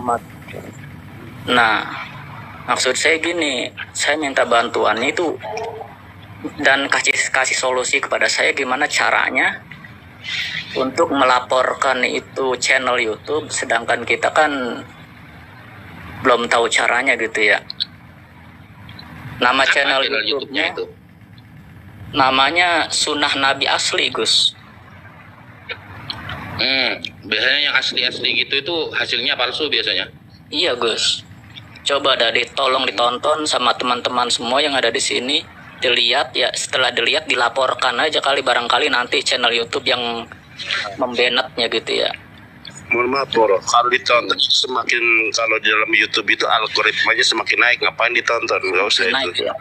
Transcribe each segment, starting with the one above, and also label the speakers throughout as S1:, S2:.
S1: Muhammad. Nah, maksud saya gini, saya minta bantuan itu dan kasih solusi kepada saya gimana caranya untuk melaporkan itu channel YouTube, sedangkan kita kan belum tahu caranya gitu ya. Nama channel YouTube-nya itu namanya Sunnah Nabi Asli, Gus.
S2: Biasanya yang asli-asli gitu itu hasilnya palsu biasanya.
S1: Iya, Gus. Coba tolong ditonton sama teman-teman semua yang ada di sini, dilihat ya, setelah dilihat dilaporkan aja kali, barangkali nanti channel YouTube yang membenetnya gitu ya.
S3: Mohon maaf Bro, kalau ditonton semakin, kalau di dalam YouTube itu algoritmanya semakin naik, ngapain ditonton? Nggak usah
S1: Naik,
S3: itu.
S1: ya.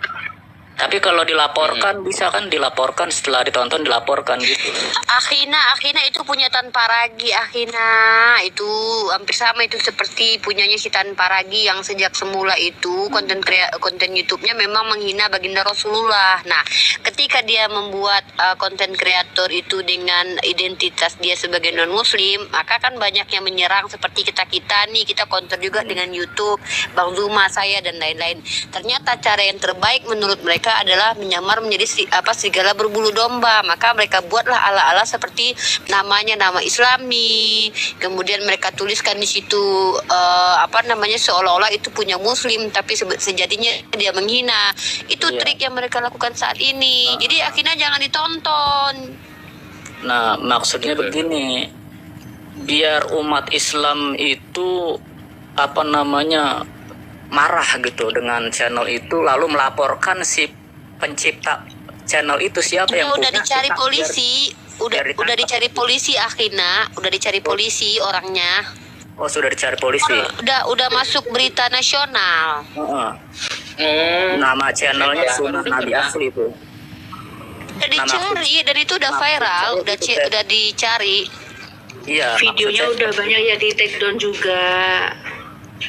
S1: Tapi kalau dilaporkan bisa kan, dilaporkan setelah ditonton dilaporkan gitu.
S4: Akhina itu punya Tanpa Ragi. Akhina itu hampir sama, itu seperti punyanya si Tanpa Ragi yang sejak semula itu konten YouTube-nya memang menghina baginda Rasulullah. Nah, ketika dia membuat konten kreator itu dengan identitas dia sebagai non muslim, maka kan banyak yang menyerang seperti kita nih, kita counter juga dengan YouTube, Bang Zuma, saya dan lain-lain. Ternyata cara yang terbaik menurut mereka adalah menyamar menjadi serigala berbulu domba. Maka mereka buatlah ala-ala seperti namanya nama Islami, kemudian mereka tuliskan di situ seolah-olah itu punya muslim, tapi sejatinya dia menghina. Itu trik yang mereka lakukan saat ini. Jadi akhirnya jangan ditonton.
S1: Nah, maksudnya begini, biar umat Islam itu marah gitu dengan channel itu, lalu melaporkan si pencipta channel itu siapa yang punya.
S4: Udah dicari polisi, udah dicari polisi Akhina, udah dicari polisi orangnya.
S1: Oh, sudah dicari polisi.
S4: Udah masuk berita nasional.
S1: Nama channelnya Sunnah Nabi Asli itu.
S4: Udah dicari dan itu udah viral, udah dicari.
S1: Iya.
S5: Videonya udah banyak ya, di take down juga.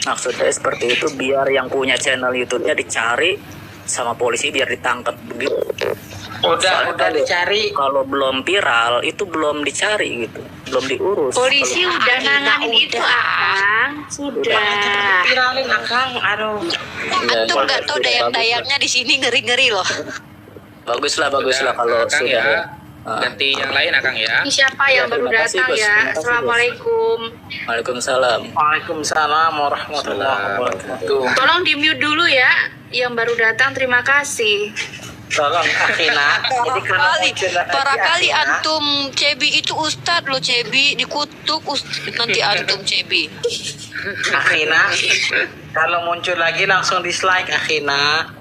S1: Maksud saya seperti itu, biar yang punya channel YouTube-nya dicari sama polisi biar ditangkap begitu.
S6: Udah dicari.
S1: Kalau belum viral itu belum dicari gitu, belum diurus.
S5: Polisi udah nanganin itu, Akang. Sudah.
S6: Viralin Akang, aduh.
S4: Antum nggak tahu dayang-dayangnya di sini, ngeri-ngeri loh.
S1: Baguslah kalau
S2: Akang
S1: sudah.
S2: Ya. Ganti yang lain Akang ya.
S5: Ini siapa yang baru datang ya? Assalamualaikum.
S6: Waalaikumsalam warahmatullahi wabarakatuh.
S5: Tolong di mute dulu ya, yang baru datang. Terima kasih.
S6: Tolong Akhina.
S4: Para kali antum Cebi itu Ustadz loh, Cebi dikutuk nanti antum Cebi.
S6: Akhina, kalau muncul lagi langsung dislike Akhina.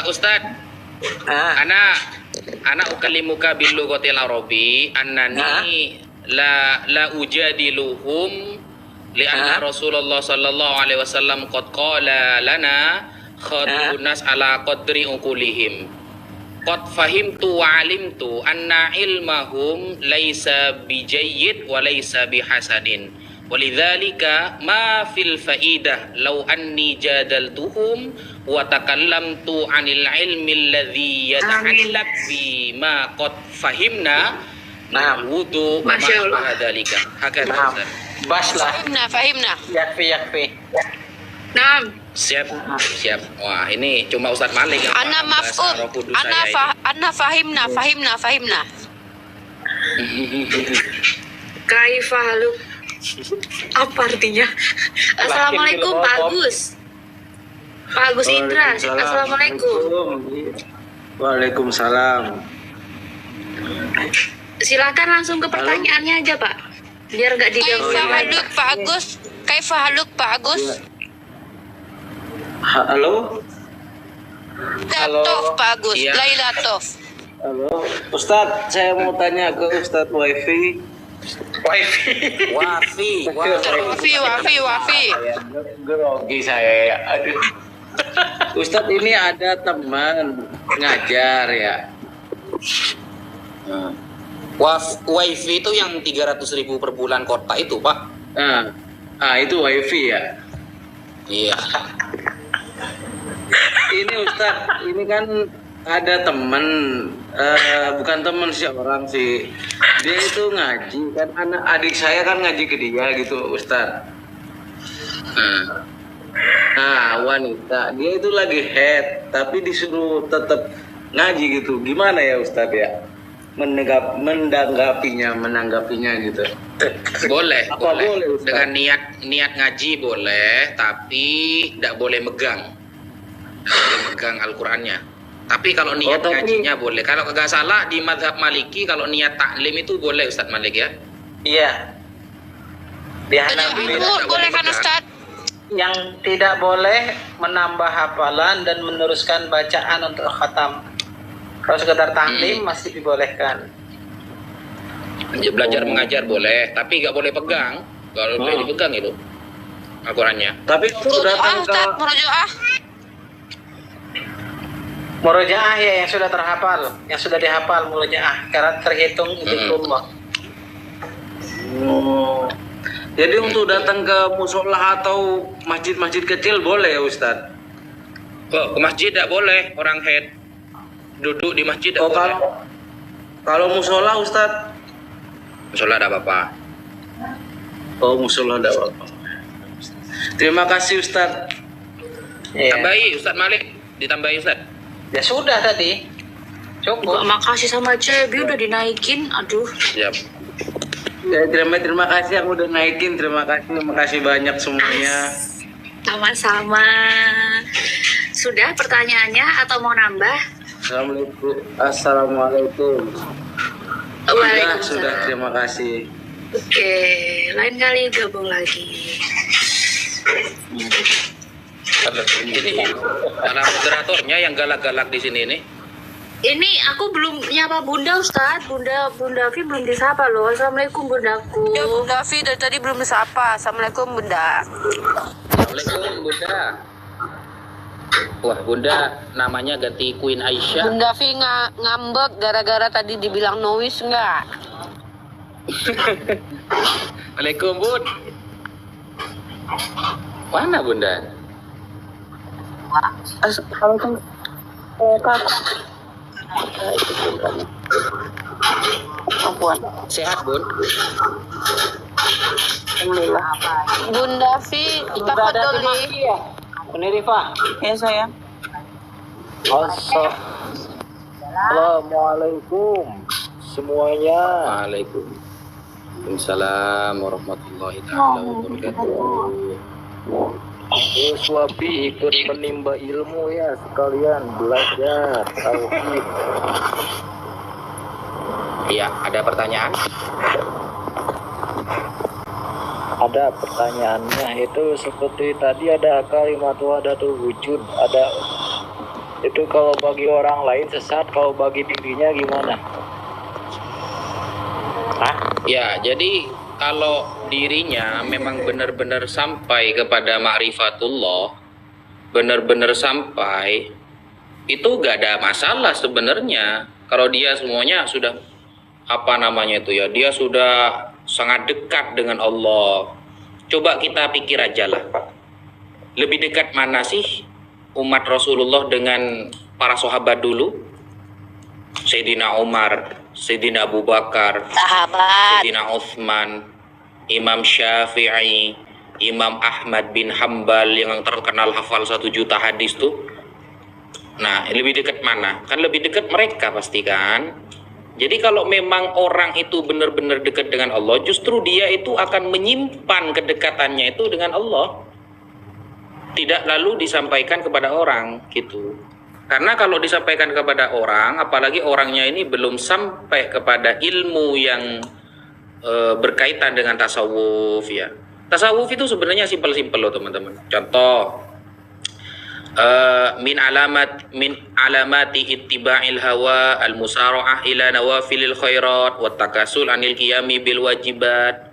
S2: Ustadz, Ana ukalimuka bil lughatil arabi annani la ujadiluhum li anna Rasulullah sallallahu alaihi wasallam qad qala lana khatibun nas ala qadri uqulihim qad fahimtu wa alimtu anna ilmahum laisa bijayyid wa laisa bihasanin walidzalika ma fil faidah law anni jadaltuhum wa takallamtu 'anil ilmi alladhi yata'allaq bi ma qad fahimna wudu ma dzalika hakadha.
S6: Baslah.
S4: Fahimna.
S6: Yakfi.
S5: Naam.
S2: Siap. Wah, ini cuma Ustadz Malik yang
S4: Ana maf'um. Ana fahimna.
S5: Kaifahaluk. Apa artinya? Assalamualaikum Pak Agus. Pak Agus Indra. Assalamualaikum.
S7: Waalaikumsalam.
S5: Silakan langsung ke pertanyaannya aja Pak, biar nggak diganggu.
S4: Kaifahaluk Pak Agus.
S7: Halo.
S4: Tof Pak Agus.
S2: Iya.
S4: Laila Tof.
S7: Halo. Ustadz, saya mau tanya ke Ustadz Wifi.
S1: Wafi.
S7: Grogi saya. Aduh. Ustadz, ini ada teman ngajar ya.
S2: Wifi itu yang 300.000 per bulan kota itu, Pak.
S7: Itu Wifi ya.
S2: Iya.
S7: Ini Ustadz, ini kan ada temen, bukan temen sih, orang sih. Dia itu ngaji kan, anak adik saya kan ngaji ke dia gitu, Ustaz. Nah, wanita dia itu lagi head, tapi disuruh tetap ngaji gitu. Gimana ya Ustaz ya? Menanggapinya gitu.
S2: Boleh,
S7: Apa boleh, Ustaz?
S2: dengan niat ngaji boleh, tapi tidak boleh megang. Nggak boleh megang Al-Qur'annya. Tapi kalau niat
S7: tapi-
S2: ngajinya boleh. Kalau nggak salah di mazhab Maliki kalau niat taklim itu boleh Ustadz Malik ya.
S6: Iya. Di Hanafi
S4: Itu boleh kan Ustaz?
S6: yang tidak boleh menambah hafalan dan meneruskan bacaan untuk khatam. Kalau sekedar taklim masih dibolehkan.
S2: Ya, belajar mengajar boleh, tapi nggak boleh pegang. Kalau boleh dipegang itu Al-Qur'annya.
S7: Tapi itu datang ke
S4: Ustaz, merujuah.
S6: Murojaah ya yang sudah terhafal, yang sudah dihafal murojaah karena terhitung zikrullah.
S7: Oh. Jadi untuk datang ke musola atau masjid-masjid kecil boleh ya Ustaz?
S2: Kok ke masjid tidak boleh orang head duduk di masjid
S7: Oh,
S2: tidak boleh.
S7: kalau musola Ustaz?
S2: Musola ada apa-apa.
S7: Oh, musola ada apa? Terima kasih Ustaz.
S6: Iya.
S2: Tambahi Ustadz Malik, ditambahi Ustadz.
S6: Ya sudah tadi. Cukup.
S5: Makasih sama Cebi udah dinaikin. Aduh.
S2: Siap.
S7: Ya, terima kasih yang udah naikin. Terima kasih banyak semuanya.
S5: Sama-sama. Sudah pertanyaannya atau mau nambah?
S7: Assalamualaikum. Sudah,
S5: Waalaikumsalam.
S7: terima kasih.
S5: Oke, lain kali gabung lagi.
S2: Ini para moderatornya yang galak-galak di sini nih.
S5: Ini aku belum nyapa Bunda Ustadz. Bunda Vi belum disapa loh. Assalamualaikum Bundaku.
S4: Ya Bunda Fi dari tadi belum disapa. Assalamualaikum Bunda.
S2: Assalamualaikum Bunda. Wah Bunda namanya ganti Queen Aisyah.
S4: Bunda Fi ngambek gara-gara tadi dibilang noise enggak?
S2: Assalamualaikum Bun. Mana Bunda?
S4: Assalamualaikum.
S2: Sehat Bun?
S4: Alhamdulillah. Bunda Fi, tafadhol li.
S6: Ini Rifa.
S4: Ya sayang.
S7: Assalamualaikum semuanya.
S2: Waalaikumsalam warahmatullahi taala wabarakatuh.
S7: Terus Wapi ikut menimba ilmu ya, sekalian belajar tauhid.
S2: Iya, ada pertanyaan?
S7: Ada pertanyaannya itu seperti tadi ada kalimat wahdatul wujud, ada itu kalau bagi orang lain sesat, kalau bagi dirinya gimana?
S2: Ya, jadi kalau dirinya memang benar-benar sampai kepada ma'rifatullah, benar-benar sampai, itu gak ada masalah sebenarnya. Kalau dia semuanya sudah, dia sudah sangat dekat dengan Allah. Coba kita pikir aja lah. Lebih dekat mana sih umat Rasulullah dengan para sahabat dulu? Sayyidina Umar, Sayyidina Abu Bakar,
S4: Sahabat.
S2: Sayyidina Uthman, Imam Syafi'i, Imam Ahmad bin Hambal yang terkenal hafal 1 juta hadis tuh. Nah, lebih dekat mana? Kan lebih dekat mereka pasti kan. Jadi kalau memang orang itu benar-benar dekat dengan Allah, justru dia itu akan menyimpan kedekatannya itu dengan Allah. Tidak lalu disampaikan kepada orang gitu. Karena kalau disampaikan kepada orang, apalagi orangnya ini belum sampai kepada ilmu yang berkaitan dengan tasawuf ya. Tasawuf itu sebenarnya simpel-simpel loh teman-teman. Contoh, min alamati ittiba'il hawa al-musara'ah ila nawafilil khairat wa takasul anil qiyami bil wajibat.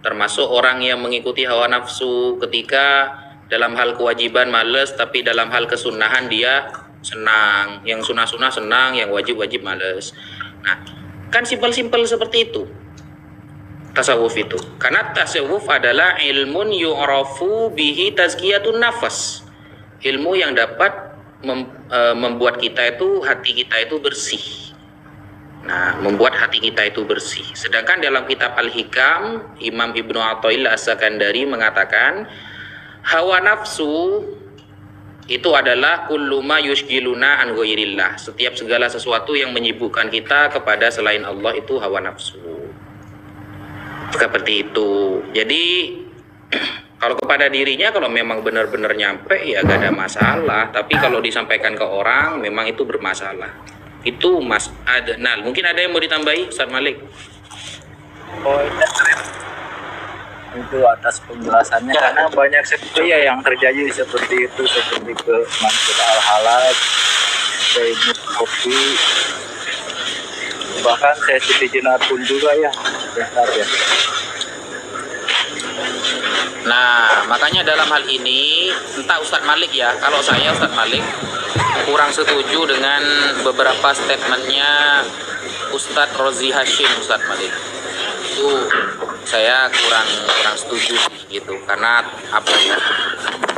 S2: Termasuk orang yang mengikuti hawa nafsu ketika dalam hal kewajiban males, tapi dalam hal kesunahan dia senang. Yang sunah-sunah senang, yang wajib-wajib males. Nah, kan simpel-simpel seperti itu tasawuf itu. Karena tasawuf adalah ilmun yu'rafu bihi tazkiyatun nafas. Ilmu yang dapat membuat kita itu, hati kita itu bersih. Nah, membuat hati kita itu bersih. Sedangkan dalam kitab Al-Hikam, Imam Ibnu Athaillah As-Sakandari mengatakan, hawa nafsu itu adalah kullu ma yushgiluna an ghairillah. Setiap segala sesuatu yang menyibukkan kita kepada selain Allah itu hawa nafsu. Seperti itu. Jadi kalau kepada dirinya, kalau memang benar-benar nyampe ya gak ada masalah. Tapi kalau disampaikan ke orang memang itu bermasalah. Itu ada. Nah, mungkin ada yang mau ditambahi, Ustaz Malik?
S7: Oh, itu atas penjelasannya, karena banyak sekali ya yang terjadi seperti itu, seperti ke Mansur Al-Halaj, ke Ibnu Kopi, bahkan saya Jinat pun juga ya. Bentar ya.
S2: Nah, makanya dalam hal ini, entah Ustadz Malik ya, kalau saya Ustadz Malik kurang setuju dengan beberapa statementnya Ustadz Rozi Hashim, Ustadz Malik. Itu saya kurang setuju gitu, karena apa ya?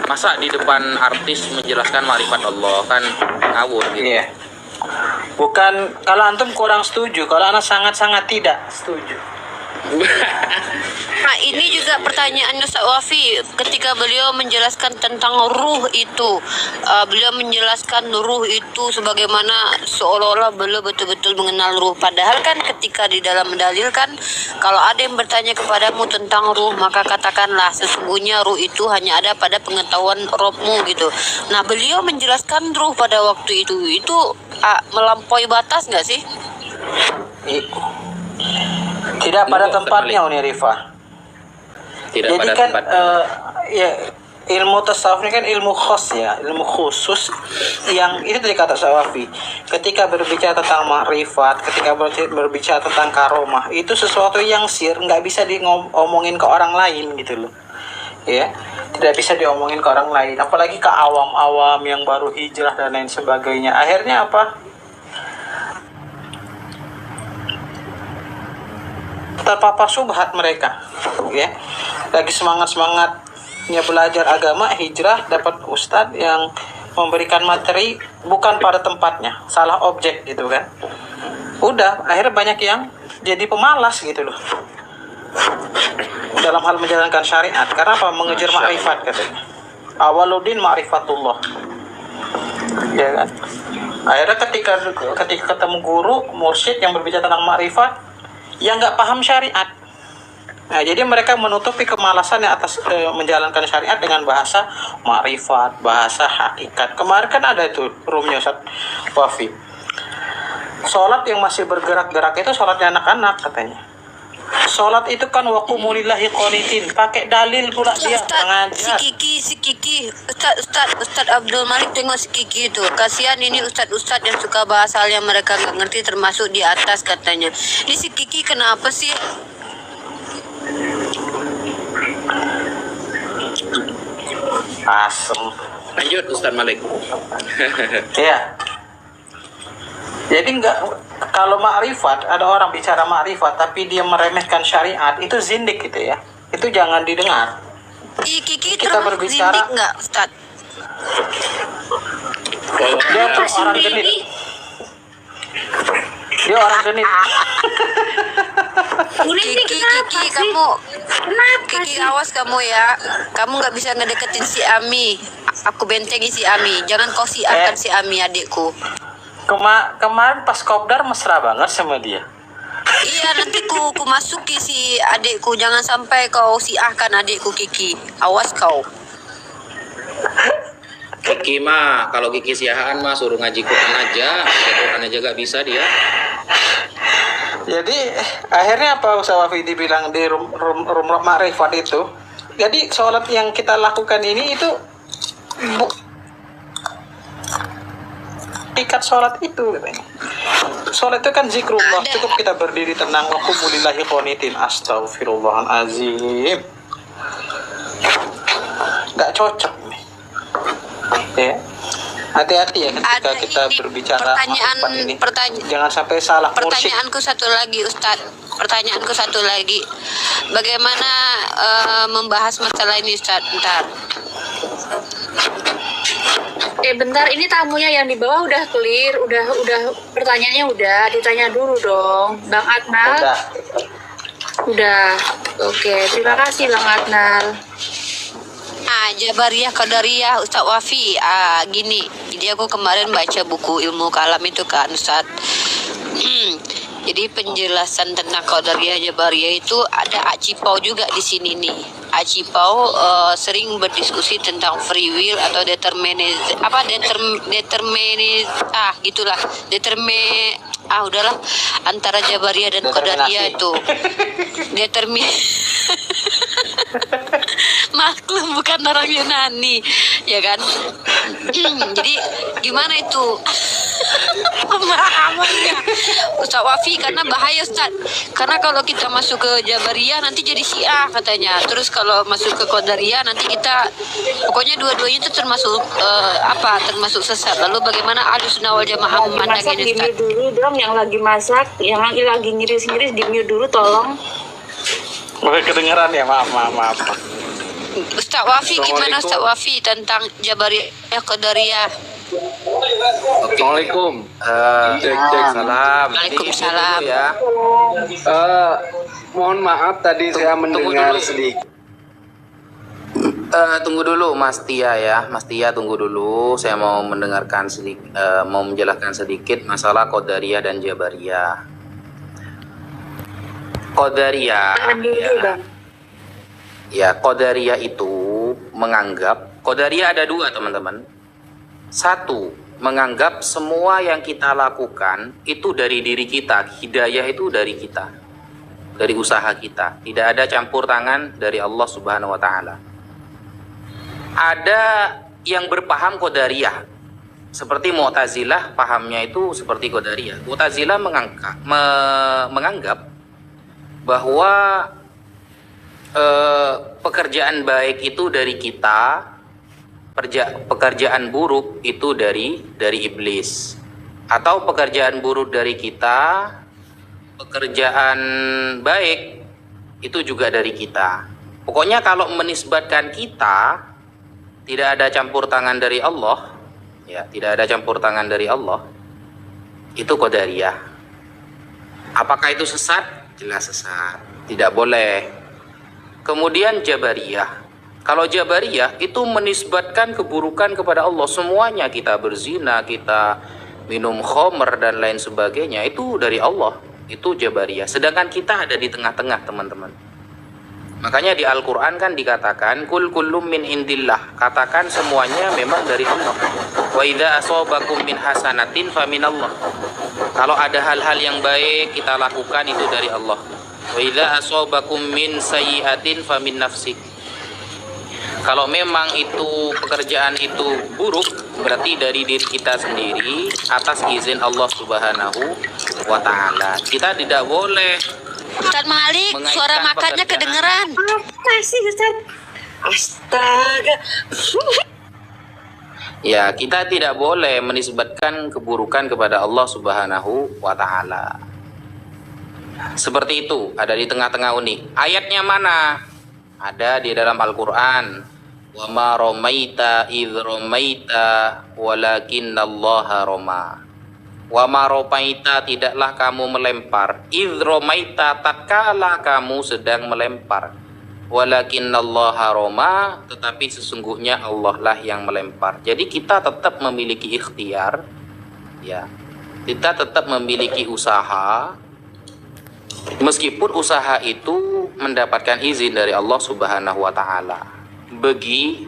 S2: Masa di depan artis menjelaskan makrifat Allah, kan ngawur gitu.
S6: Iya. Bukan, kalau antum kurang setuju, kalau anak sangat-sangat tidak setuju.
S4: Nah, ini juga pertanyaannya Ustaz Wafi ketika beliau menjelaskan tentang ruh itu. Beliau menjelaskan ruh itu sebagaimana seolah-olah beliau betul-betul mengenal ruh. Padahal kan ketika di dalam mendalilkan, kalau ada yang bertanya kepadamu tentang ruh, maka katakanlah sesungguhnya ruh itu hanya ada pada pengetahuan Robmu gitu. Nah, beliau menjelaskan ruh pada waktu itu melampaui batas nggak sih?
S6: Tidak pada tempatnya, Uni Rifa.
S2: Tidak
S6: Jadi
S2: pada
S6: kan
S2: tempatnya.
S6: ya, ilmu tasawuf ini kan ilmu khos ya, ilmu khusus yang itu tadi kata Sawafi. Ketika berbicara tentang makrifat, ketika berbicara tentang karomah, itu sesuatu yang nggak bisa diomongin ke orang lain gitu loh. Ya, tidak bisa diomongin ke orang lain, apalagi ke awam-awam yang baru hijrah dan lain sebagainya. Akhirnya apa? Terpapar subhat mereka, ya. Lagi semangatnya belajar agama, hijrah, dapat ustadz yang memberikan materi bukan pada tempatnya, salah objek gitu kan. Udah, akhirnya banyak yang jadi pemalas gitu loh dalam hal menjalankan syariat. Karena apa? Mengejar makrifat katanya. Awaludin ma'rifatullah, ya kan. Akhirnya ketika ketemu guru mursyid yang berbicara tentang makrifat, yang nggak paham syariat. Nah, jadi mereka menutupi kemalasannya atas menjalankan syariat dengan bahasa ma'rifat, bahasa hakikat. Kemarin kan ada itu roomnya Ustaz Wafi. Sholat yang masih bergerak-gerak itu sholatnya anak-anak katanya. Sholat itu kan waqumulillahi qanitin, pakai dalil pula dia mengajar.
S4: Si Kiki, Ustaz Abdul Malik, tengok si Kiki itu. Kasihan ini Ustaz yang suka bahasa hal yang mereka nggak ngerti, termasuk di atas katanya. Ini si Kiki kenapa sih?
S6: Asem.
S2: Lanjut Ustaz Malik.
S6: Iya. Jadi kalau makrifat, ada orang bicara makrifat tapi dia meremehkan syariat, itu zindik gitu ya. Itu jangan didengar.
S4: Kiki
S6: Kita
S4: termasuk
S6: berbicara-
S4: zindik nggak, Ustaz?
S6: Dia tuh orang genit. Dia orang genit.
S4: Kiki, Kiki, awas kamu ya. Kamu nggak bisa ngedeketin si Ami. Aku bentengi si Ami. Jangan kau siakan si Ami, adikku.
S6: Kemarin pas kopdar mesra banget sama dia.
S4: Iya, nanti ku masuki si adikku. Jangan sampai kau siahkan adikku Kiki. Awas kau.
S2: Kiki mah, kalau Kiki siahaan mah suruh ngaji Quran aja. Quran aja gak bisa dia.
S6: Jadi akhirnya apa Ustaz Wafi dibilang di room makrifat itu. Jadi sholat yang kita lakukan ini itu ikat sholat itu katanya. Sholat itu kan zikrullah. Cukup kita berdiri tenang, wa qumu lillahi qanitin. Astaghfirullahalazim. Gak cocok nih. Ya. Hati-hati ya ketika
S4: Ada
S6: kita
S4: ini
S6: berbicara makrifat ini. Jangan sampai salah mursyid.
S4: Pertanyaanku satu lagi, Ustadz. Pertanyaanku satu lagi. Bagaimana membahas masalah ini, Ustadz? Bentar.
S5: Bentar, ini tamunya yang di bawah udah clear, udah pertanyaannya udah ditanya dulu dong, Bang Adnal. Udah. Oke, terima kasih Bang Adnal.
S4: Jabariyah Qadariyah Ustaz Wafi. Gini, jadi aku kemarin baca buku ilmu kalam itu kan Ustaz. Jadi penjelasan tentang Qadariyah Jabariyah itu ada Acipau juga di sini nih. Acipau sering berdiskusi tentang free will atau gitulah. Udahlah, antara Jabariyah dan Qadariyah itu. Maklum bukan orang Yunani, ya kan? Jadi gimana itu pemahamannya Ustaz Wafi? Karena bahaya Ustaz, karena kalau kita masuk ke Jabariyah nanti jadi Syiah katanya, terus kalau masuk ke Qadariyah nanti kita pokoknya dua-duanya itu termasuk termasuk sesat. Lalu bagaimana Ahlussunnah wal Jamaah memandang
S5: Masak
S4: ini
S5: di mute
S4: Ustaz?
S5: dulu dong, yang lagi masak, yang lagi ngiris-ngiris di mute dulu tolong.
S6: Boleh kedengeran ya, maaf.
S4: Ustaz Wafi, gimana Ustaz Wafi tentang Jabariyah Qadariyah?
S8: Assalamualaikum. Cek salam.
S4: Waalaikumsalam.
S8: Ya. Mohon maaf tadi saya mendengar sedikit. Tunggu dulu Mas Tia ya. Mas Tia tunggu dulu. Saya mau mendengarkan sedikit, mau menjelaskan sedikit masalah Qadariyah dan Jabariyah. Qadariyah. Ya, Qadariyah itu menganggap, Qadariyah ada dua teman-teman. Satu, menganggap semua yang kita lakukan itu dari diri kita. Hidayah itu dari kita, dari usaha kita. Tidak ada campur tangan dari Allah Subhanahu wa Ta'ala. Ada yang berpaham Qadariyah, seperti Mu'tazilah, pahamnya itu seperti Qadariyah. Mu'tazilah menganggap bahwa pekerjaan baik itu dari kita, pekerjaan buruk itu dari iblis, atau pekerjaan buruk dari kita, pekerjaan baik itu juga dari kita. Pokoknya kalau menisbatkan kita, tidak ada campur tangan dari Allah, ya, tidak ada campur tangan dari Allah, itu Qadariyah. Apakah itu sesat? Jelas sesat, tidak boleh. Kemudian Jabariyah. Kalau Jabariyah itu menisbatkan keburukan kepada Allah. Semuanya, kita berzina, kita minum khamr dan lain sebagainya, itu dari Allah. Itu Jabariyah. Sedangkan kita ada di tengah-tengah teman-teman. Makanya di Al-Quran kan dikatakan kul kullum min indillah. Katakan semuanya memang dari Allah. Wa idza asabakum min hasanatin faminallah. Kalau ada hal-hal yang baik kita lakukan itu dari Allah. Wa idza asabakum min sayyi'atin famin nafsik. Kalau memang itu pekerjaan itu buruk, berarti dari diri kita sendiri atas izin Allah Subhanahu wa Ta'ala. Kita tidak boleh.
S4: Ustaz Malik, suara makannya kedengeran.
S5: Apa sih Ustaz? Astaga.
S2: Ya, kita tidak boleh menisbatkan keburukan kepada Allah Subhanahu wa Ta'ala. Seperti itu, ada di tengah-tengah unik. Ayatnya mana? Ada di dalam Al-Quran. Wa ma ramaita idh ramaita walakinnallaha rama. Wa ma ramaita, tidaklah kamu melempar, idh ramaita, tatkala kamu sedang melempar, walakinnallaha rama, tetapi sesungguhnya Allah lah yang melempar. Jadi kita tetap memiliki ikhtiar, ya. Kita tetap memiliki usaha, meskipun usaha itu mendapatkan izin dari Allah Subhanahu wa Ta'ala. Begitu.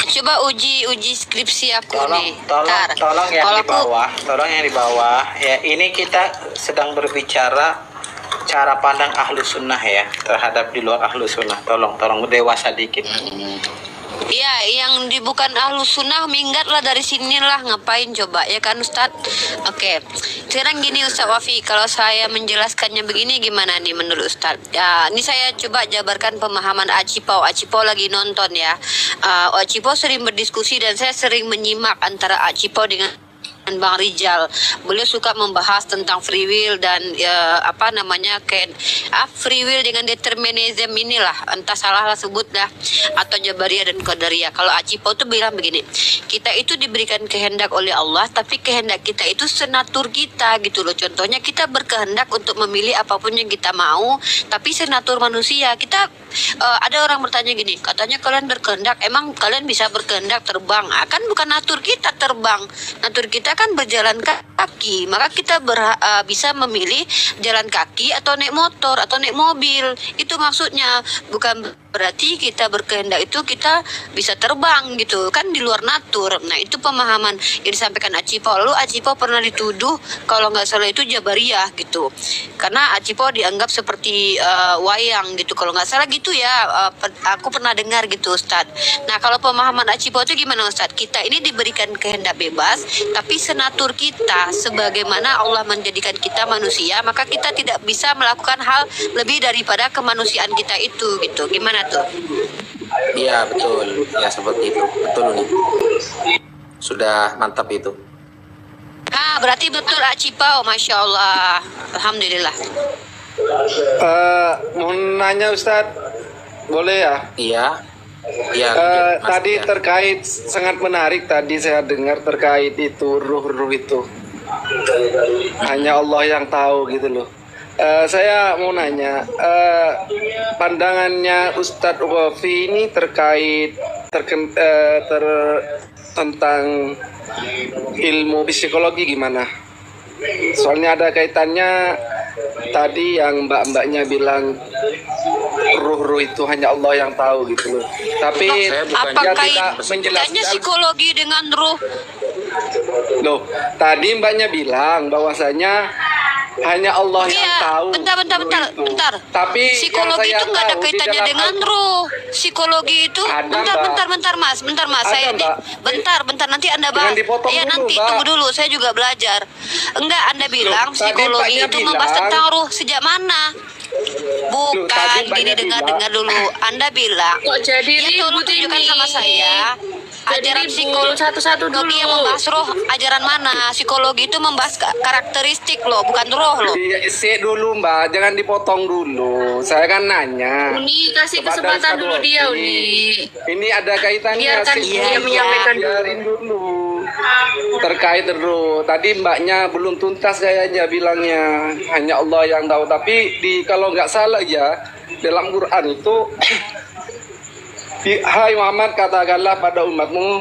S4: Coba uji skripsi aku nih.
S6: Tolong yang di bawah. Ya, ini kita sedang berbicara cara pandang ahlu sunnah ya terhadap di luar ahlu sunnah. Tolong dewasa dikit.
S4: Iya, yang bukan ahlu sunnah minggatlah dari sinilah, ngapain coba ya kan Ustadz? Oke, sekarang gini Ustadz Wafi, kalau saya menjelaskannya begini gimana nih menurut Ustadz? Ya, ini saya coba jabarkan pemahaman Acipau. Acipau lagi nonton ya. Acipau sering berdiskusi dan saya sering menyimak antara Acipau dengan Bang Rijal. Beliau suka membahas tentang free will dan free will dengan determinism inilah, entah salah lah sebut dah, atau Jabariyah dan Qadariyah. Kalau Acipo tuh bilang begini, kita itu diberikan kehendak oleh Allah, tapi kehendak kita itu senatur kita gitu loh. Contohnya kita berkehendak untuk memilih apapun yang kita mau, tapi senatur manusia kita. Ada orang bertanya gini, katanya kalian berkehendak, emang kalian bisa berkehendak terbang? Kan bukan natur kita terbang, natur kita kan berjalan kaki, maka kita bisa memilih jalan kaki atau naik motor atau naik mobil. Itu maksudnya, bukan berarti kita berkehendak itu kita bisa terbang gitu, kan di luar natur. Nah itu pemahaman yang disampaikan Acipo. Lalu Acipo pernah dituduh kalau nggak salah itu Jabariyah gitu, karena Acipo dianggap seperti wayang gitu kalau nggak salah gitu ya. Aku pernah dengar gitu Ustadz. Nah kalau pemahaman Acipo itu gimana Ustadz? Kita ini diberikan kehendak bebas, tapi senatur kita, sebagaimana Allah menjadikan kita manusia, maka kita tidak bisa melakukan hal lebih daripada kemanusiaan kita itu gitu. Gimana tuh?
S8: Iya betul, ya seperti itu, betul nih. Sudah mantap itu.
S4: Berarti betul Acipau, Masya Allah. Alhamdulillah.
S9: Mau nanya Ustadz, boleh ya?
S8: Iya. Iya.
S9: Tadi terkait sangat menarik tadi saya dengar terkait itu ruh-ruh itu. Hanya Allah yang tahu gitu loh. Saya mau nanya, pandangannya Ustadz Wafi ini terkait tentang ilmu psikologi gimana? Soalnya ada kaitannya tadi yang mbak-mbaknya bilang ruh-ruh itu hanya Allah yang tahu gitu loh. Tapi
S4: apa kaitannya psikologi dengan ruh?
S9: Loh, tadi mbaknya bilang bahwasanya hanya Allah yang tahu.
S4: Bentar.
S9: Tapi
S4: psikologi itu nggak ada kaitannya dengan ruh. Psikologi itu bentar mas. Saya bentar nanti Anda bahas. Ya nanti tunggu dulu. Saya juga belajar. Enggak, Anda bilang psikologi itu membahas tentang ruh sejak mana? Bukan, gini dengar dulu. Anda bilang.
S5: Kok jadi
S4: tolong tunjukkan sama saya. Ajaran psikologi yang membahas roh, ajaran mana? Psikologi itu membahas karakteristik loh, bukan roh loh.
S9: Sik dulu mbak, jangan dipotong dulu. Saya kan nanya.
S5: Uni kasih kesempatan dulu dia Uni.
S9: Ini ada kaitannya.
S5: Biarkan dia menyampaikan
S9: biarin dulu. Terkait roh, tadi mbaknya belum tuntas kayaknya bilangnya hanya Allah yang tahu. Tapi kalau nggak salah ya dalam Quran itu. Hai Muhammad, katakanlah pada umatmu,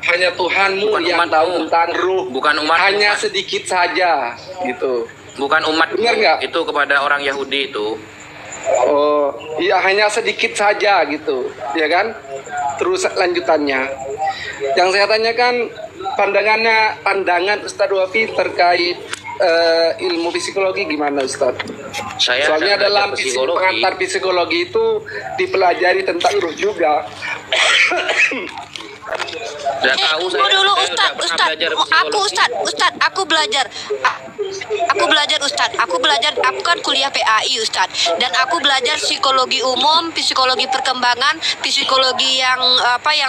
S9: hanya Tuhanmu yang tahu tentang ruh,
S8: bukan umat,
S9: hanya sedikit saja gitu.
S8: Bukan umat.
S9: Benar nggak?
S8: Itu kepada orang Yahudi itu.
S9: Oh iya, hanya sedikit saja gitu, ya kan? Terus lanjutannya, yang saya tanyakan pandangan Ustadz Wafi terkait ilmu psikologi gimana Ustaz? Soalnya dalam pengantar psikologi itu dipelajari tentang ruh juga.
S4: Tunggu dulu Ustad, aku belajar Ustad, aku kan kuliah PAI Ustad, dan aku belajar psikologi umum, psikologi perkembangan, psikologi yang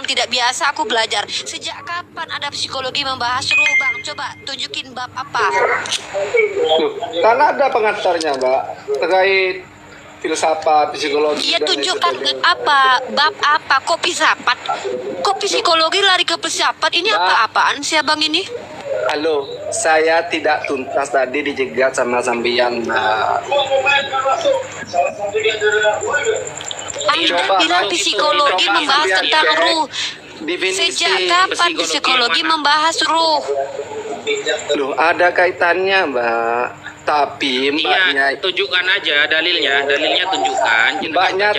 S4: tidak biasa aku belajar. Sejak kapan ada psikologi membahas ruh Bang? Coba tunjukin bab apa?
S9: Karena ada pengantarnya Mbak, terkait filsafat, psikologi.
S4: Iya, tunjukkan apa, bab apa, kok filsafat, kok psikologi lari ke filsafat, ini apa-apaan sih abang ini?
S9: Halo, saya tidak tuntas tadi dijegat sama sambian.
S4: Anda bilang psikologi membahas tentang ruh. Sejak kapan psikologi membahas ruh?
S9: Loh, ada kaitannya Mbak. Tapi mbaknya
S8: tunjukkan aja dalilnya tunjukkan.
S9: Mbaknya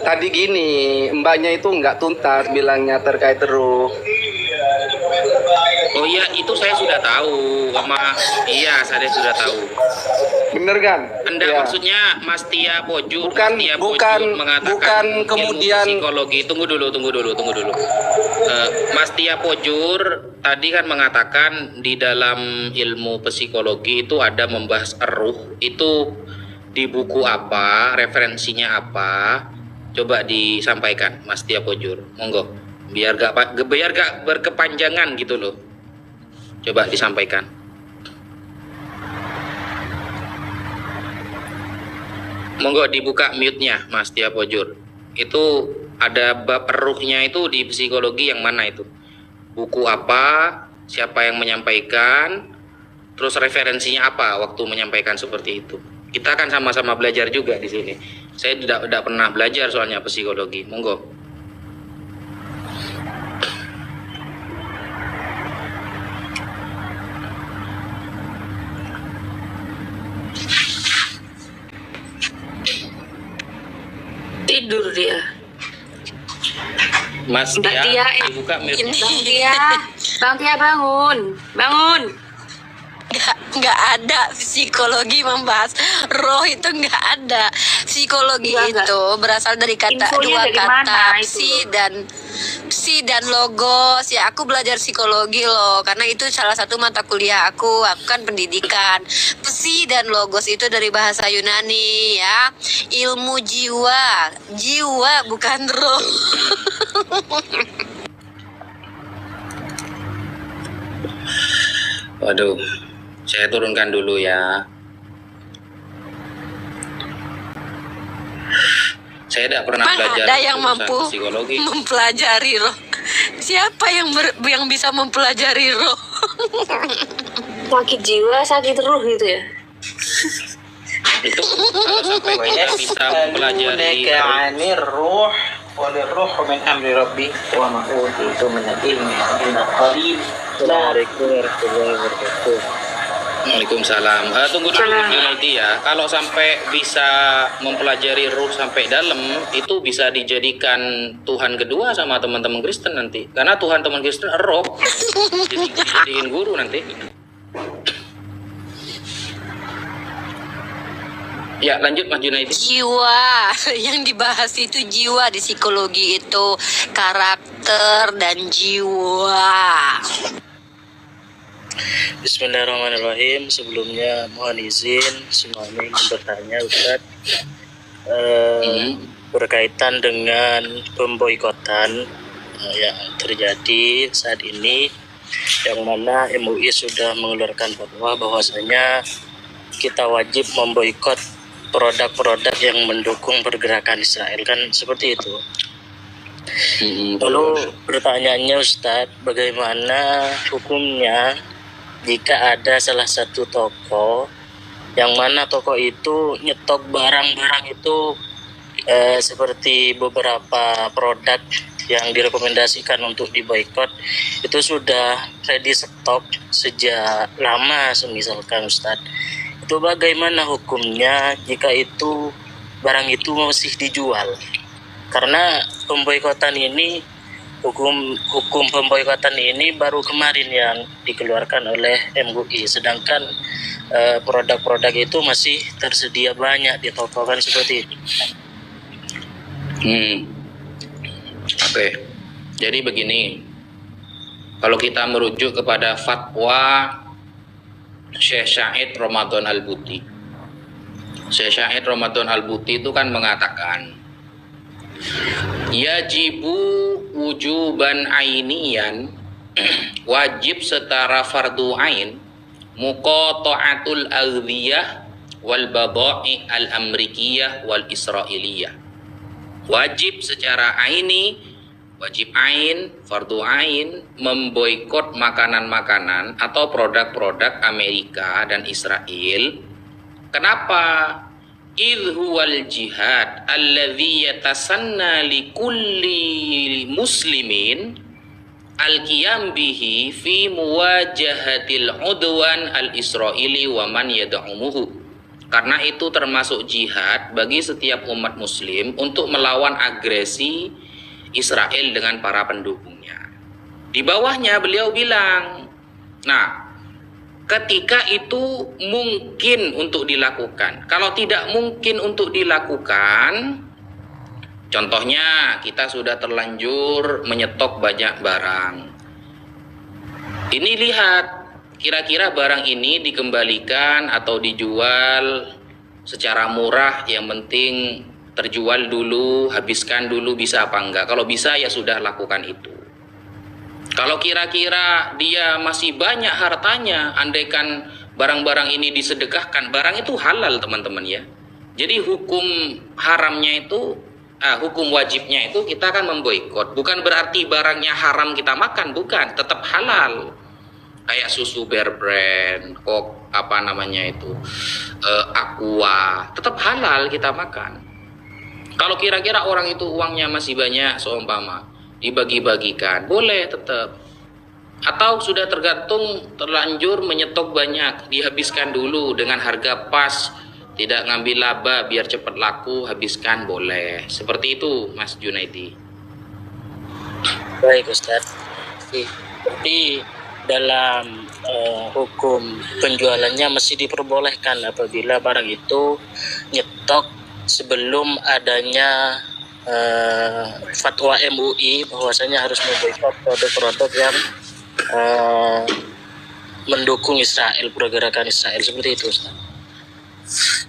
S9: tadi gini, mbaknya itu nggak tuntas bilangnya terkait ruh.
S8: Oh iya, itu saya sudah tahu, iya saya sudah tahu.
S9: Bener kan?
S8: Anda
S9: ya.
S8: Maksudnya Mas Tia Pojur,
S9: bukan kemudian
S8: psikologi. Tunggu dulu. Mas Tia Pojur tadi kan mengatakan di dalam ilmu psikologi itu ada membahas ruh. Itu di buku apa, referensinya apa? Coba disampaikan Mas Tia Pojur, monggo.
S2: biar gak berkepanjangan gitu loh. Coba disampaikan. Monggo dibuka mute-nya Mas Tia Pojur. Itu ada bab ruhnya itu di psikologi yang mana itu? Buku apa? Siapa yang menyampaikan? Terus referensinya apa waktu menyampaikan seperti itu? Kita akan sama-sama belajar juga di sini. Saya tidak pernah belajar soalnya psikologi. Monggo.
S5: Tidur dia.
S2: Mas
S5: Mbak
S2: Tia,
S5: Tia,
S2: dibuka mute.
S5: Bang Tia bangun.
S4: Nggak ada psikologi membahas roh, itu nggak ada. Psikologi itu berasal dari
S5: Infonya
S4: dua
S5: dari
S4: kata,
S5: mana itu
S4: psi dan logos. Ya, aku belajar psikologi loh, karena itu salah satu mata kuliah aku kan pendidikan. Psi dan logos itu dari bahasa Yunani ya, ilmu jiwa bukan roh.
S2: Waduh, saya turunkan dulu ya. Saya tidak pernah
S4: Mana
S2: belajar
S4: ada yang
S2: jurusan
S4: mampu
S2: psikologi.
S4: mempelajari roh? Siapa yang bisa mempelajari roh?
S5: Sakit jiwa, sakit ruh gitu ya.
S2: Itu kalau sampai kita bisa mempelajari
S6: roh oleh roh min amri rabbi wa ma utitu min al-ilmi illa qalil.
S7: Assalamualaikum warahmatullahi wabarakatuh.
S2: Waalaikumsalam. Tunggu dulu Junaidi ya. Kalau sampai bisa mempelajari ruh sampai dalam, itu bisa dijadikan Tuhan kedua sama teman-teman Kristen nanti. Karena Tuhan teman Kristen roh. Jadi dijadiin guru nanti. Ya, lanjut Mas Junaidi.
S4: Jiwa yang dibahas itu jiwa di psikologi itu, karakter dan jiwa.
S7: Bismillahirrahmanirrahim. Sebelumnya mohon izin semuanya ingin bertanya Ustadz, berkaitan dengan pemboikotan yang terjadi saat ini, yang mana MUI sudah mengeluarkan fatwa bahwasanya kita wajib memboikot produk-produk yang mendukung pergerakan Israel, kan seperti itu. Lalu pertanyaannya Ustadz, bagaimana hukumnya jika ada salah satu toko yang mana toko itu nyetok barang-barang itu seperti beberapa produk yang direkomendasikan untuk diboikot itu sudah ready stock sejak lama misalkan Ustadz, itu bagaimana hukumnya jika itu barang itu masih dijual? Karena pemboikotan ini, hukum pemboikotan ini baru kemarin yang dikeluarkan oleh MUI, sedangkan produk-produk itu masih tersedia banyak di toko, kan seperti itu.
S2: Oke. Jadi begini, kalau kita merujuk kepada fatwa Syekh Syahid Ramadan Al-Buti. Syekh Syahid Ramadan Al-Buti itu kan mengatakan yajibu wujuban ainiyan, wajib setara fardu ain, muqata'atul aghdiyah wal badai' al-amrikiyah wal israiliyah. Wajib secara aini, wajib ain, fardu ain, memboikot makanan-makanan atau produk-produk Amerika dan Israel. Kenapa? Idh huwal jihad alladhi yatasanna li kulli muslimin al-qiyam bihi fi muwajahatil udwan al-israili wa man yad'umuhu. Karena itu termasuk jihad bagi setiap umat muslim untuk melawan agresi Israel dengan para pendukungnya. Di bawahnya beliau bilang, nah, ketika itu mungkin untuk dilakukan. Kalau tidak mungkin untuk dilakukan, contohnya kita sudah terlanjur menyetok banyak barang. Ini lihat, kira-kira barang ini dikembalikan atau dijual secara murah, yang penting terjual dulu, habiskan dulu, bisa apa enggak. Kalau bisa ya sudah lakukan itu. Kalau kira-kira dia masih banyak hartanya, andaikan barang-barang ini disedekahkan, barang itu halal teman-teman ya. Jadi hukum haramnya itu, hukum wajibnya itu kita akan memboikot. Bukan berarti barangnya haram kita makan, bukan, tetap halal. Kayak susu Bear Brand, kok apa namanya itu, Aqua, tetap halal kita makan. Kalau kira-kira orang itu uangnya masih banyak, seumpama dibagi-bagikan, boleh tetap. Atau sudah terlanjur menyetok banyak, dihabiskan dulu dengan harga pas, tidak ngambil laba biar cepat laku, habiskan, boleh. Seperti itu Mas Junaidi.
S7: Baik Ustadz. Tapi dalam hukum penjualannya masih diperbolehkan apabila barang itu nyetok sebelum adanya fatwa MUI bahwasanya harus memboikot produk-produk yang mendukung Israel, pergerakan Israel, seperti itu Ustaz.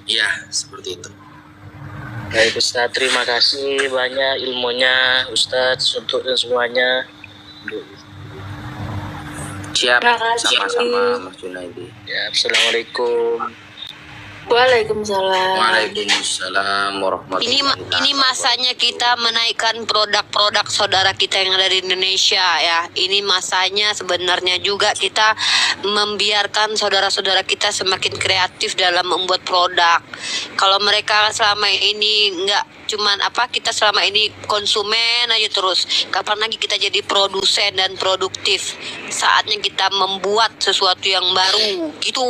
S2: Ya, seperti itu.
S7: Baik Ustaz, terima kasih banyak ilmunya Ustaz untuk semuanya.
S2: Siap,
S5: Terima kasih.
S2: sama-sama Mas Junaidi.
S7: Ya, Assalamualaikum.
S5: Waalaikumsalam.
S2: Waalaikumsalam warahmatullahi wabarakatuh.
S4: Ini masanya kita menaikkan produk-produk saudara kita yang ada di Indonesia ya. Ini masanya sebenarnya juga kita membiarkan saudara-saudara kita semakin kreatif dalam membuat produk. Kalau mereka selama ini nggak cuman kita selama ini konsumen aja terus, kapan lagi kita jadi produsen dan produktif? Saatnya kita membuat sesuatu yang baru gitu.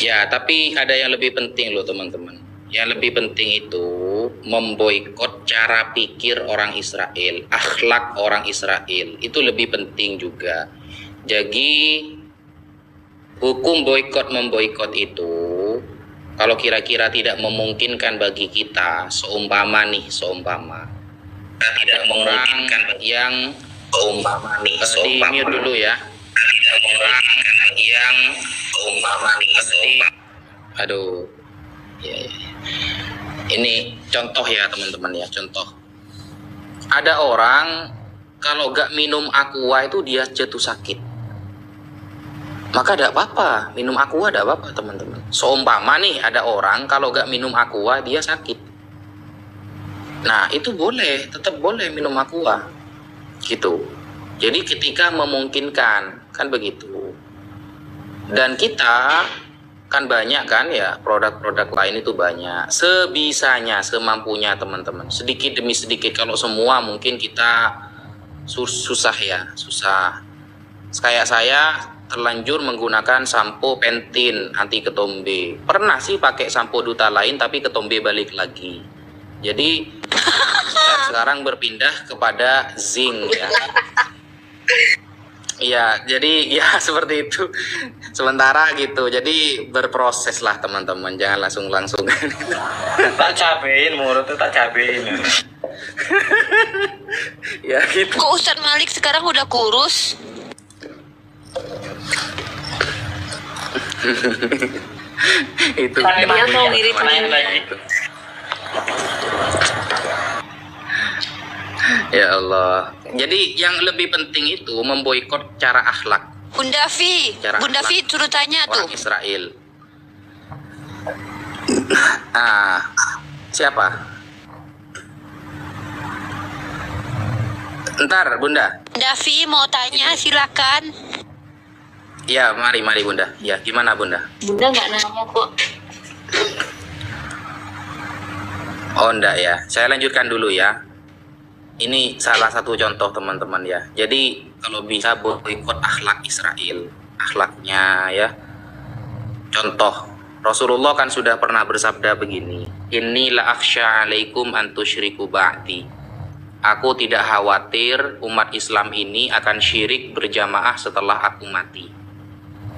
S2: Ya, tapi ada yang lebih penting loh teman-teman. Yang lebih penting itu memboikot cara pikir orang Israel, akhlak orang Israel. Itu lebih penting juga. Jadi hukum boikot memboikot itu kalau kira-kira tidak memungkinkan bagi kita, seumpama tidak memungkinkan bagi yang di mute dulu ya. Orang yang aduh ya. Ini contoh ya teman-teman ya, contoh. Ada orang kalau gak minum aqua itu dia jatuh sakit, maka ada apa-apa, minum aqua ada apa-apa teman-teman. Seumpama nih ada orang kalau gak minum aqua dia sakit, nah itu boleh, tetap boleh minum aqua gitu. Jadi ketika memungkinkan kan begitu. Dan kita kan banyak kan ya, produk-produk lain itu banyak, sebisanya, semampunya teman-teman, sedikit demi sedikit. Kalau semua mungkin kita susah ya, susah. Kayak saya terlanjur menggunakan sampo Pantene anti ketombe. Pernah sih pakai sampo duta lain tapi ketombe balik lagi. Jadi saya sekarang berpindah kepada zinc ya. Ya, jadi ya seperti itu. Sementara gitu. Jadi berproses lah teman-teman. Jangan langsung.
S6: Tak cabein, mulut tuh tak cabein.
S2: Ya gitu.
S4: Kok Ustadz Malik sekarang udah kurus?
S2: Itu.
S5: Dia mau ngirit
S6: lagi.
S2: Ya Allah. Jadi yang lebih penting itu memboikot cara akhlak.
S4: Bunda Vi suruh tanya tuh.
S2: Orang Israel. Siapa? Ntar Bunda.
S4: Bunda Vi mau tanya, silakan.
S2: Ya, mari Bunda. Ya, gimana Bunda?
S5: Bunda nggak nanya kok.
S2: Oh enggak ya. Saya lanjutkan dulu ya. Ini salah satu contoh teman-teman ya. Jadi kalau bisa boikot akhlak Israel, akhlaknya ya. Contoh, Rasulullah kan sudah pernah bersabda begini, "Inni la akhsha 'alaikum an tusyriku ba'di." Aku tidak khawatir umat Islam ini akan syirik berjamaah setelah aku mati.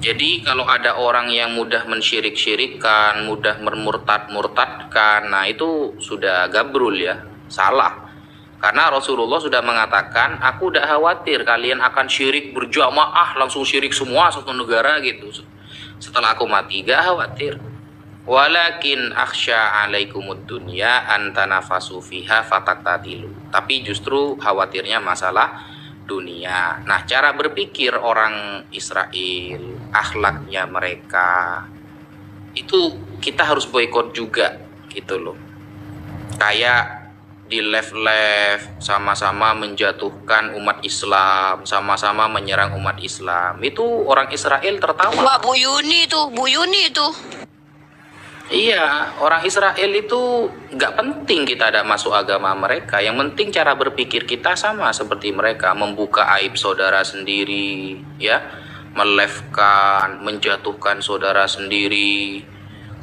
S2: Jadi kalau ada orang yang mudah mensyirik-syirikkan, mudah murtad-murtadkan, nah itu sudah gabrul ya, salah. Karena Rasulullah sudah mengatakan, aku tidak khawatir kalian akan syirik berjamaah, langsung syirik semua satu negara gitu. Setelah aku mati, gak khawatir. Walakin akhsha alaikumud dunya antanafasu fiha fataktatilu. Tapi justru khawatirnya masalah dunia. Nah, cara berpikir orang Israel, akhlaknya mereka, itu kita harus boikot juga gitu loh. Kayak di left sama-sama menjatuhkan umat Islam, sama-sama menyerang umat Islam. Itu orang Israel tertawa.
S4: Wah, Bu Yuni itu.
S2: Iya, orang Israel itu nggak penting kita ada masuk agama mereka. Yang penting cara berpikir kita sama seperti mereka, membuka aib saudara sendiri, ya, melefkan, menjatuhkan saudara sendiri,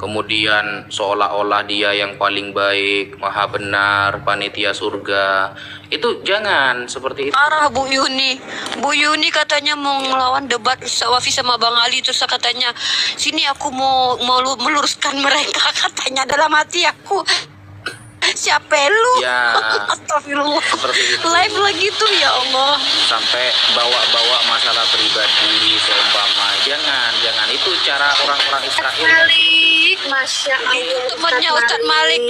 S2: kemudian seolah-olah dia yang paling baik, maha benar, panitia surga. Itu jangan seperti itu.
S4: Parah Bu Yuni katanya mau ngelawan debat Wafi sama Bang Ali, terus katanya sini aku mau meluruskan mereka, katanya dalam hati aku. Siapa lu?
S2: Ya,
S4: Astagfirullah.
S2: seperti itu.
S4: Live lagi tuh, ya Allah.
S2: Sampai bawa-bawa masalah pribadi seumpama. Jangan. Itu cara orang-orang Israel.
S5: Malik, Masya Allah.
S4: Temennya Ustadz Malik.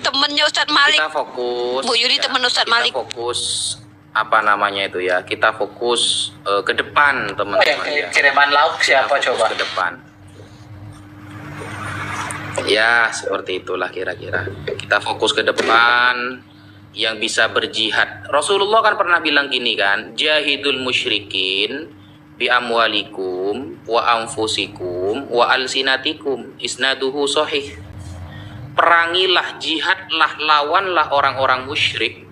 S4: Temennya Ustadz Malik.
S2: Kita fokus.
S4: Bu Yuni temen Ustadz Malik.
S2: Kita fokus apa namanya itu ya? Kita fokus ke depan, teman-teman. Ya.
S6: Kiriman lauk siapa
S2: Kita fokus
S6: coba?
S2: ke depan. Ya, seperti itulah kira-kira. Kita fokus ke depan yang bisa berjihad. Rasulullah kan pernah bilang gini kan, jahidul musyrikin bi amwalikum wa anfusikum wa alsinatikum, isnaduhu sahih. Perangilah, jihadlah, lawanlah orang-orang musyrik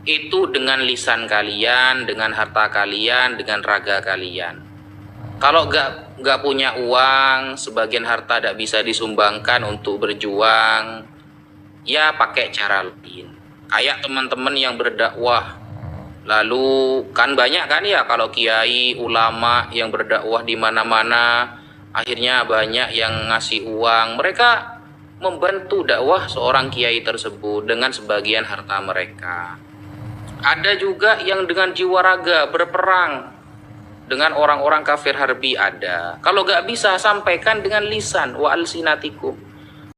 S2: itu dengan lisan kalian, dengan harta kalian, dengan raga kalian. Kalau nggak punya uang, sebagian harta tidak bisa disumbangkan untuk berjuang, ya pakai cara lain. Kayak teman-teman yang berdakwah, lalu kan banyak kan ya kalau kiai, ulama yang berdakwah di mana-mana, akhirnya banyak yang ngasih uang. Mereka membantu dakwah seorang kiai tersebut dengan sebagian harta mereka. Ada juga yang dengan jiwa raga berperang dengan orang-orang kafir harbi ada. Kalau gak bisa, sampaikan dengan lisan wa alsinatikum.